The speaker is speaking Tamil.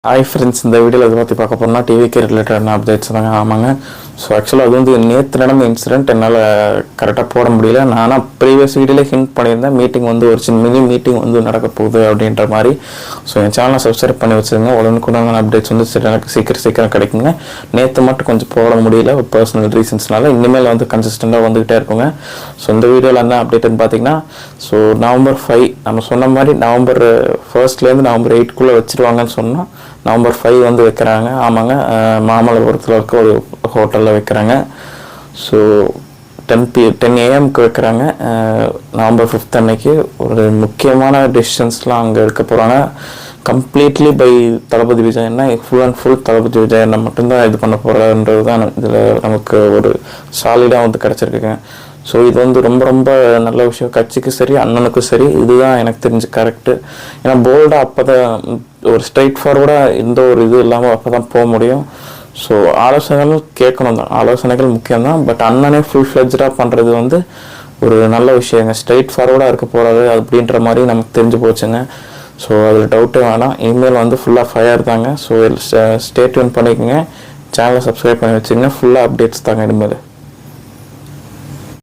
ஹாய் ஃப்ரெண்ட்ஸ், இந்த வீடியோவில் இதை பற்றி பார்க்க போனால் டிவிக்கு ரிலேட்டடான அப்டேட்ஸ் தாங்க. ஆமாங்க. ஸோ ஆக்சுவலாக அது வந்து நேற்று நடந்த இன்சிடென்ட் என்னால் கரெக்டாக போட முடியல. நானும் ப்ரீவியஸ் வீடியோவில் ஹிண்ட் பண்ணியிருந்தேன் மீட்டிங் வந்து ஒரு சின்ன மினி மீட்டிங் வந்து நடக்க போகுது அப்படின்ற மாதிரி. ஸோ என் சேனலை சப்ஸ்கிரைப் பண்ணி வச்சுருங்க. உடனுக்குடான அப்டேட்ஸ் வந்து எனக்கு சீக்கிரம் கிடைக்குங்க. நேற்று மட்டும் கொஞ்சம் போட முடியல ஒரு பர்சனல் ரீசன்ஸ்னால. இனிமேல் வந்து கன்சிஸ்டண்ட்டாக வந்துக்கிட்டே இருக்குங்க. ஸோ இந்த வீடியோவில் என்ன அப்டேட்னு பார்த்தீங்கன்னா, ஸோ November 5 நம்ம சொன்ன மாதிரி November 1 November 8 வச்சுருவாங்கன்னு சொன்னால் November 5 வந்து வைக்கிறாங்க. ஆமாங்க, மாமல்லபுரத்தில் இருக்க ஒரு ஹோட்டலில் வைக்கிறாங்க. ஸோ 10 AM வைக்கிறாங்க. November 5 அன்னைக்கு ஒரு முக்கியமான டெசிஷன்ஸ்லாம் அங்கே எடுக்க போகிறாங்க. கம்ப்ளீட்லி பை தளபதி விஜயன்னா, ஃபுல் அண்ட் ஃபுல் தளபதி விஜயனை மட்டும்தான் இது பண்ண போகிறான்றது தான் இதில் நமக்கு ஒரு சாலிடாக வந்து கிடச்சிருக்குங்க. ஸோ இது வந்து ரொம்ப ரொம்ப நல்ல விஷயம். கட்சிக்கு சரி, அண்ணனுக்கும் சரி, இதுதான் எனக்கு தெரிஞ்சு கரெக்டு. ஏன்னா போல்டாக அப்போ தான் ஒரு ஸ்ட்ரைட் ஃபார்வர்டாக எந்த ஒரு இது இல்லாமல் அப்போ தான் போக முடியும். ஸோ ஆலோசனைகள் கேட்கணும் தான், ஆலோசனைகள் முக்கியம்தான். பட் அண்ணனே ஃபுல் ஃப்ளெஜ்டாக பண்ணுறது வந்து ஒரு நல்ல விஷயங்க. ஸ்ட்ரைட் ஃபார்வர்டாக இருக்க போகிறது அப்படின்ற மாதிரி நமக்கு தெரிஞ்சு போச்சுங்க. ஸோ அதில் டவுட்டே வேணாம். இனிமேல் வந்து ஃபுல்லாக ஃபயர் தாங்க. ஸோ ஸ்டே டியூன் பண்ணிக்கோங்க. சேனலை சப்ஸ்கிரைப் பண்ணி வச்சுங்க. ஃபுல்லாக அப்டேட்ஸ் தாங்க இனிமேல்.